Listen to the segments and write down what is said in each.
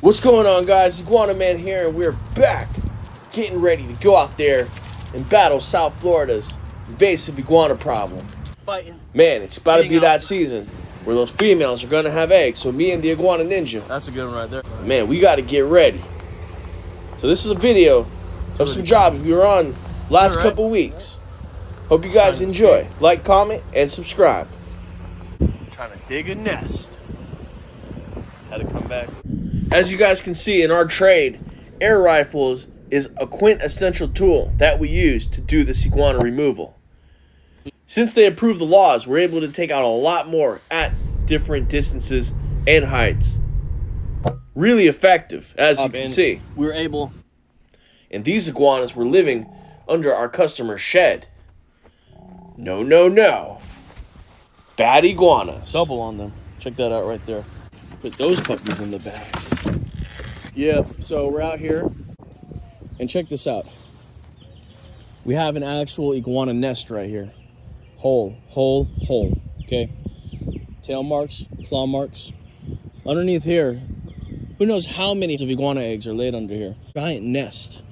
What's going on, guys? Iguana Man here, and we're back getting ready to go out there and battle South Florida's invasive iguana problem. Fighting. Man, it's about to be that season where those females are going to have eggs, so me and the Iguana Ninja, That's a good one right there. man, we got to get ready. So this is a video of some jobs we were on last couple weeks. Hope you guys enjoy. Like, comment, and subscribe. Trying to dig a nest. Had to come back. As you guys can see in our trade, air rifles is a quintessential tool that we use to do this iguana removal. Since they approved the laws, we're able to take out a lot more at different distances and heights. Really effective, as you can see. We were able. And these iguanas were living under our customer's shed. No, no, no. Bad iguanas. Double on them. Check that out right there. Put those puppies in the bag. Yeah, so we're out here. And check this out. We have an actual iguana nest right here. Hole. Okay? Tail marks, claw marks. Underneath here, who knows how many of iguana eggs are laid under here. Giant nest.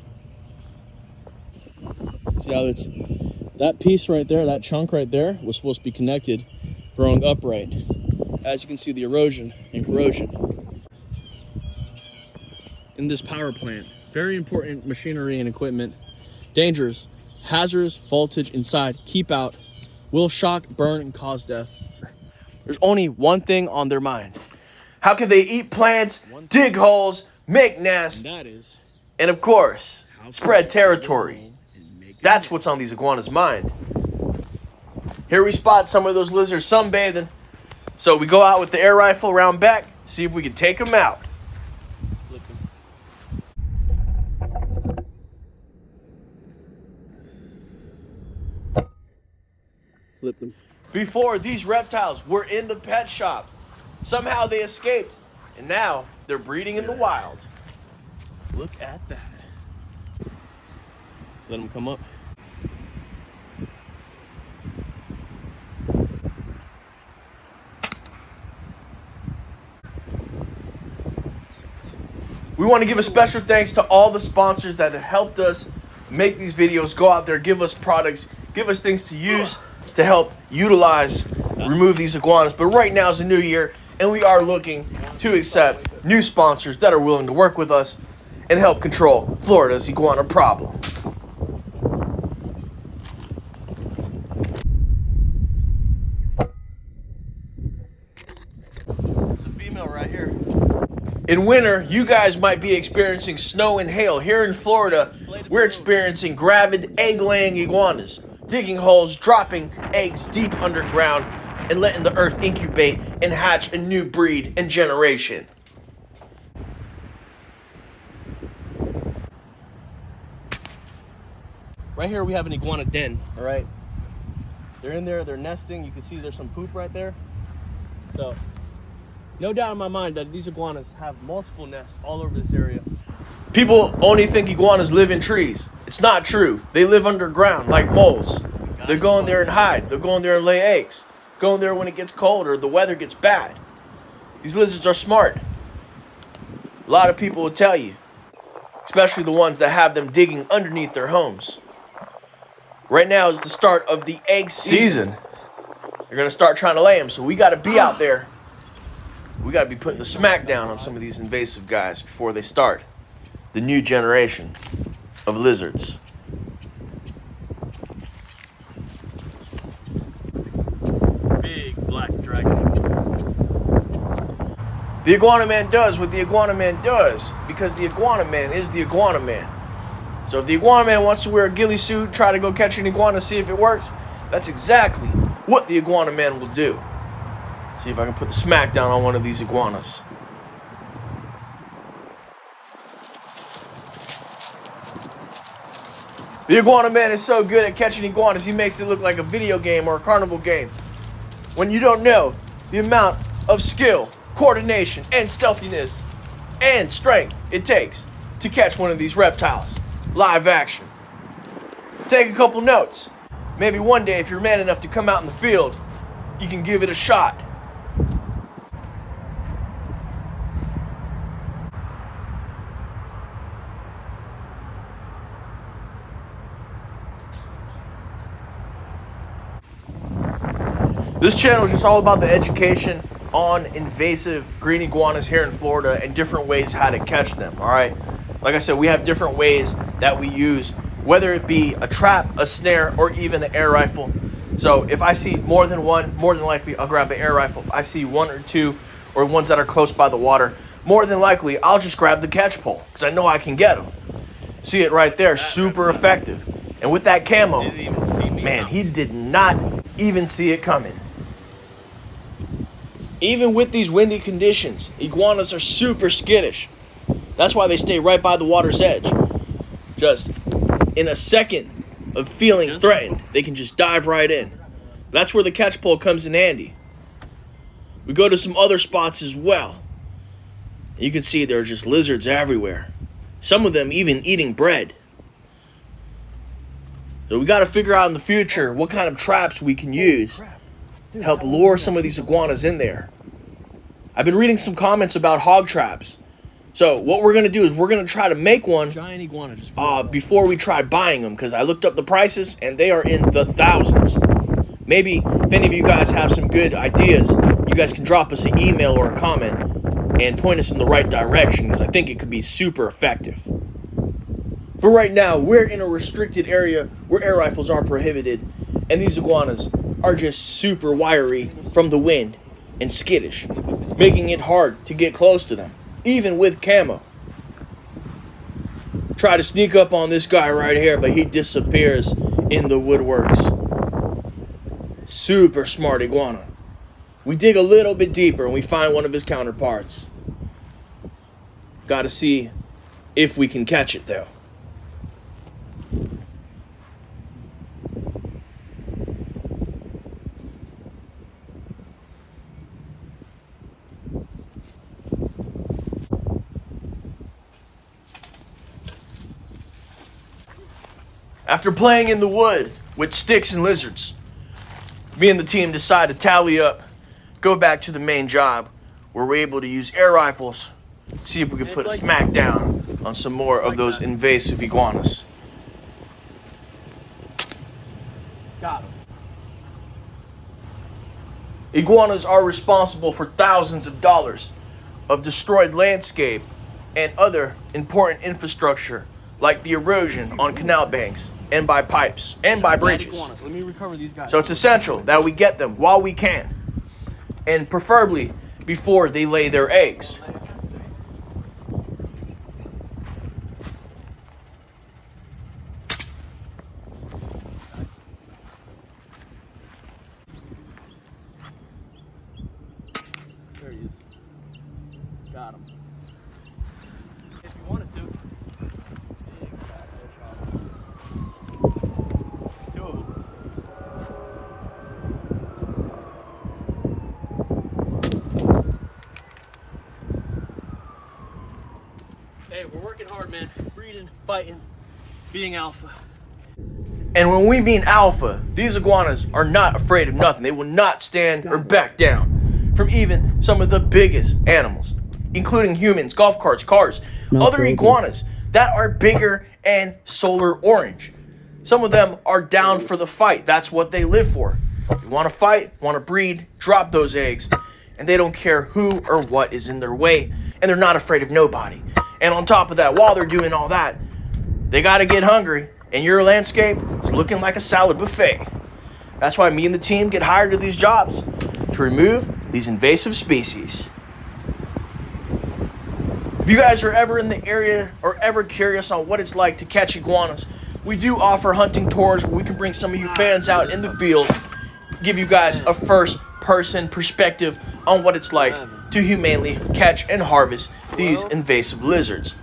See how it's... That piece right there, that chunk right there, was supposed to be connected, growing upright. As you can see, the erosion and corrosion. In this power plant, very important machinery and equipment. Dangerous, hazardous voltage inside, keep out, will shock, burn, and cause death. There's only one thing on their mind. How can they eat plants, dig holes, make nests, And that is, and of course, spread territory? That's what's on these iguanas' mind. Here we spot some of those lizards sunbathing. So we go out with the air rifle around back, see if we can take them out. flip them. Before, these reptiles were in the pet shop. Somehow they escaped, and now they're breeding in the wild. Look at that. Let them come up. We want to give a special thanks to all the sponsors that have helped us make these videos, go out there, give us products, give us things to use to help remove these iguanas. But right now is a new year, and we are looking to accept new sponsors that are willing to work with us and help control Florida's iguana problem. It's a female right here. In winter, you guys might be experiencing snow and hail. Here in Florida, we're experiencing gravid egg-laying iguanas, digging holes, dropping eggs deep underground, and letting the earth incubate and hatch a new breed and generation. Right here we have an iguana den, all right? They're in there, they're nesting. You can see there's some poop right there. So, no doubt in my mind that these iguanas have multiple nests all over this area. People only think iguanas live in trees. It's not true. They live underground like moles. They go in there and hide. They'll go in there and lay eggs. Go in there when it gets cold or the weather gets bad. These lizards are smart. A lot of people will tell you, especially the ones that have them digging underneath their homes. Right now is the start of the egg season. They're going to start trying to lay them, so we got to be out there. We got to be putting the smack down on some of these invasive guys before they start the new generation of lizards. Big black dragon. The Iguana Man does what the Iguana Man does because the Iguana Man is the Iguana Man. So if the Iguana Man wants to wear a ghillie suit, try to go catch an iguana, see if it works, that's exactly what the Iguana Man will do. See if I can put the smack down on one of these iguanas. The Iguana Man is so good at catching iguanas, he makes it look like a video game or a carnival game. When you don't know the amount of skill, coordination, and stealthiness, and strength it takes to catch one of these reptiles. Live action. Take a couple notes. Maybe one day, if you're man enough to come out in the field, you can give it a shot. This channel is just all about the education on invasive green iguanas here in Florida and different ways how to catch them, all right? Like I said, we have different ways that we use, whether it be a trap, a snare, or even an air rifle. So if I see more than one, more than likely I'll grab an air rifle. If I see one or two, or ones that are close by the water, more than likely I'll just grab the catch pole because I know I can get them. See it right there, super effective. And with that camo, man, he did not even see it coming. Even with these windy conditions, iguanas are super skittish. That's why they stay right by the water's edge. Just in a second of feeling threatened, they can just dive right in. That's where the catch pole comes in handy. We go to some other spots as well. You can see there are just lizards everywhere. Some of them even eating bread. So we got to figure out in the future what kind of traps we can use to help lure some of these iguanas in there. I've been reading some comments about hog traps. So what we're going to do is we're going to try to make one Giant iguana just before we try buying them, because I looked up the prices and they are in the thousands. Maybe if any of you guys have some good ideas, you guys can drop us an email or a comment and point us in the right direction, because I think it could be super effective. But right now, we're in a restricted area where air rifles are prohibited, and these iguanas are just super wiry from the wind and skittish, making it hard to get close to them, even with camo. Try to sneak up on this guy right here, but he disappears in the woodworks. Super smart iguana. We dig a little bit deeper and we find one of his counterparts. Gotta see if we can catch it though. After playing in the wood with sticks and lizards, me and the team decide to tally up, go back to the main job, where we're able to use air rifles, see if we can put a smack down on some more of those invasive iguanas. Got him. Iguanas are responsible for thousands of dollars of destroyed landscape and other important infrastructure, like the erosion on canal banks and by pipes and by bridges. Let me recover these guys. So it's essential that we get them while we can, and preferably before they lay their eggs. There he is. Got him. If you wanted to. Hey, we're working hard, man. Breeding, fighting, being alpha. And when we mean alpha, these iguanas are not afraid of nothing. They will not stand or back down from even some of the biggest animals, including humans, golf carts, cars, other iguanas that are bigger and solar orange. Some of them are down for the fight. That's what they live for. They want to fight, want to breed, drop those eggs, and they don't care who or what is in their way, and they're not afraid of nobody. And on top of that, while they're doing all that, they got to get hungry, and your landscape is looking like a salad buffet. That's why me and the team get hired to these jobs, to remove these invasive species. If you guys are ever in the area or ever curious on what it's like to catch iguanas, we do offer hunting tours where we can bring some of you fans out in the field, give you guys a first-person perspective on what it's like to humanely catch and harvest these invasive lizards.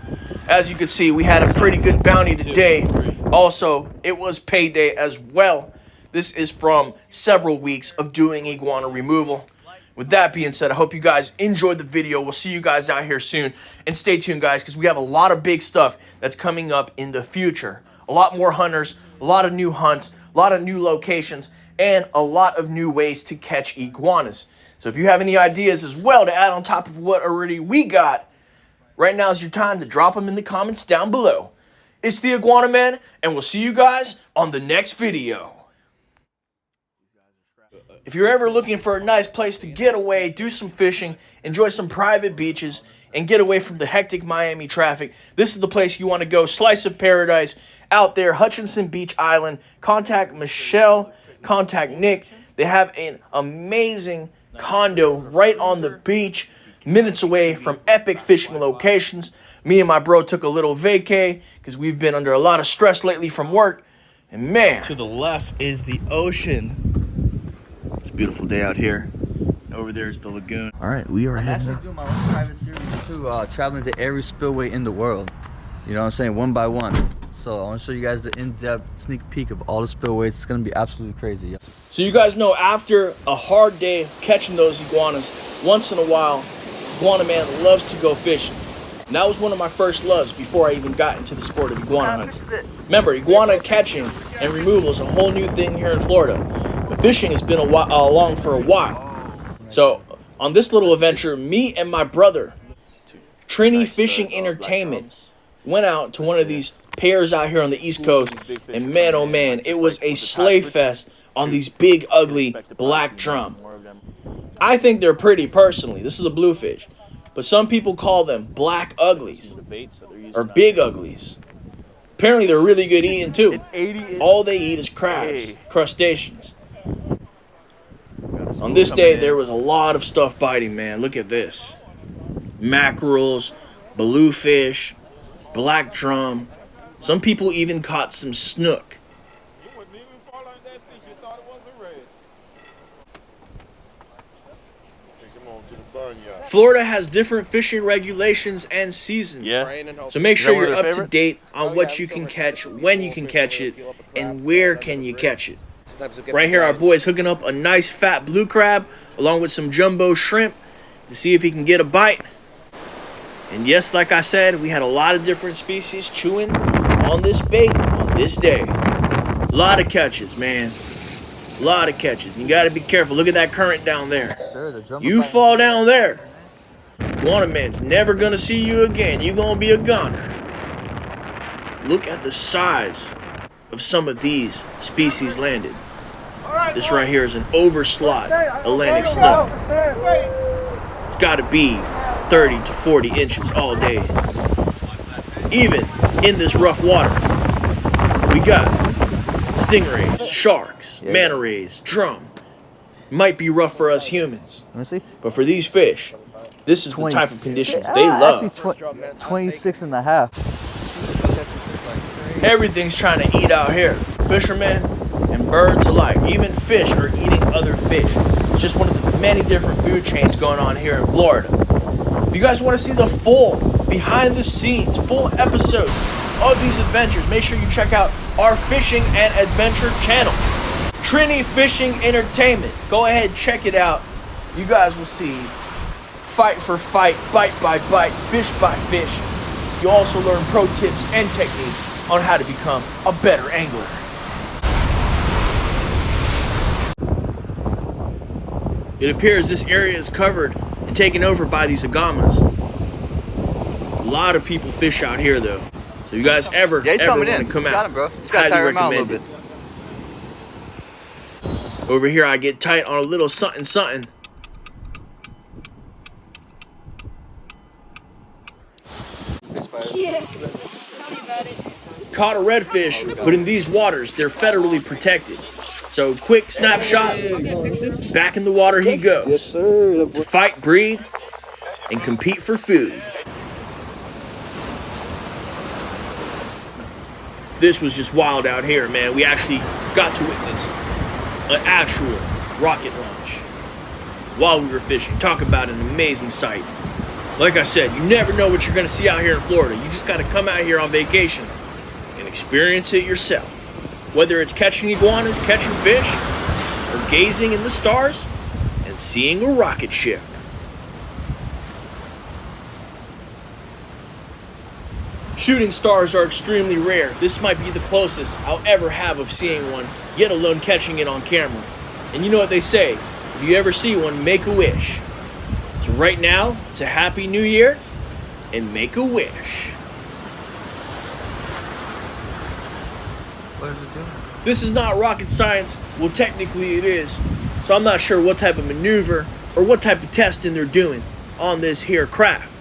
As you can see, we had a pretty good bounty today. Also, it was payday as well. This is from several weeks of doing iguana removal. With that being said, I hope you guys enjoyed the video. We'll see you guys out here soon. And stay tuned, guys, because we have a lot of big stuff that's coming up in the future. A lot more hunters, a lot of new hunts, a lot of new locations, and a lot of new ways to catch iguanas. So if you have any ideas as well to add on top of what already we got, right now is your time to drop them in the comments down below. It's the Iguana Man, and we'll see you guys on the next video. If you're ever looking for a nice place to get away, do some fishing, enjoy some private beaches, and get away from the hectic Miami traffic, this is the place you want to go. Slice of paradise out there, Hutchinson Beach Island. Contact Michelle, contact Nick. They have an amazing condo right on the beach, minutes away from epic fishing locations. Me and my bro took a little vacay because we've been under a lot of stress lately from work. And man, to the left is the ocean. It's a beautiful day out here. Over there is the lagoon. All right, we are heading. I'm actually doing my own private series too, traveling to every spillway in the world. You know what I'm saying, one by one. So I want to show you guys the in-depth sneak peek of all the spillways. It's gonna be absolutely crazy. So you guys know, after a hard day of catching those iguanas, once in a while, Iguana Man loves to go fishing. And that was one of my first loves before I even got into the sport of iguana hunting. Remember, iguana catching and removal is a whole new thing here in Florida. But fishing has been along for a while. So on this little adventure, me and my brother, Trini Fishing Entertainment, went out to one of these pairs out here on the East Coast, and man, oh man, it was a sleigh fest on these big, ugly black drum. I think they're pretty personally. This is a bluefish, but some people call them black uglies or big uglies. Apparently, they're really good eating too. All they eat is crabs, crustaceans. On this day, there was a lot of stuff biting, man. Look at this. Mackerels, bluefish, black drum. Some people even caught some snook. Florida has different fishing regulations and seasons. Yeah. So make sure you're up to date on what you can catch, when you can catch it, and where can you catch it. Right here, our boy's hooking up a nice fat blue crab along with some jumbo shrimp to see if he can get a bite. And yes, like I said, we had a lot of different species chewing on this bait on this day. A lot of catches, man. A lot of catches. You got to be careful. Look at that current down there. You fall down there, Iguana Man's never going to see you again. You're going to be a goner. Look at the size of some of these species landed. This right here is an overslot Atlantic snook. It's got to be 30 to 40 inches all day. Even in this rough water, we got stingrays, sharks, manta rays, drum. Might be rough for us humans, but for these fish, this is the type of conditions they love. Actually, 26 and a half. Everything's trying to eat out here. Fishermen and birds alike. Even fish are eating other fish. It's just one of the many different food chains going on here in Florida. If you guys want to see the full behind the scenes, full episodes of these adventures, make sure you check out our fishing and adventure channel, Trini Fishing Entertainment. Go ahead, check it out. You guys will see fight for fight, bite by bite, fish by fish. You also learn pro tips and techniques on how to become a better angler. It appears this area is covered and taken over by these iguanas. A lot of people fish out here though. So you guys ever want to come out, got him, bro. Just gotta tire him out a little bit. Over here I get tight on a little something something. Yeah. Tell me about it. Caught a redfish, but in these waters, they're federally protected. So quick snapshot, back in the water he goes. Yes, sir. To fight, breed, and compete for food. This was just wild out here, man. We actually got to witness an actual rocket launch while we were fishing. Talk about an amazing sight. Like I said, you never know what you're going to see out here in Florida. You just got to come out here on vacation and experience it yourself. Whether it's catching iguanas, catching fish, or gazing in the stars and seeing a rocket ship. Shooting stars are extremely rare. This might be the closest I'll ever have of seeing one, yet alone catching it on camera. And you know what they say, if you ever see one, make a wish. So right now, it's a happy new year, and make a wish. What is it doing? This is not rocket science. Well, technically it is. So I'm not sure what type of maneuver or what type of testing they're doing on this here craft.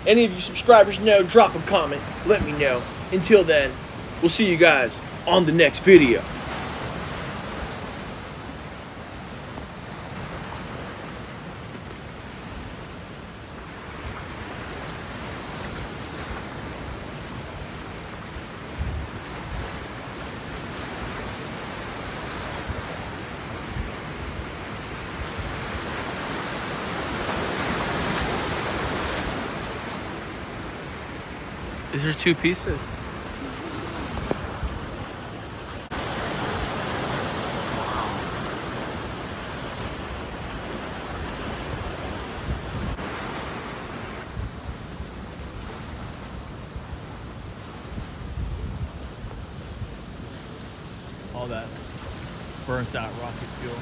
Any of you subscribers know, drop a comment, let me know. Until then, we'll see you guys on the next video. These are 2 pieces. All that burnt out rocket fuel.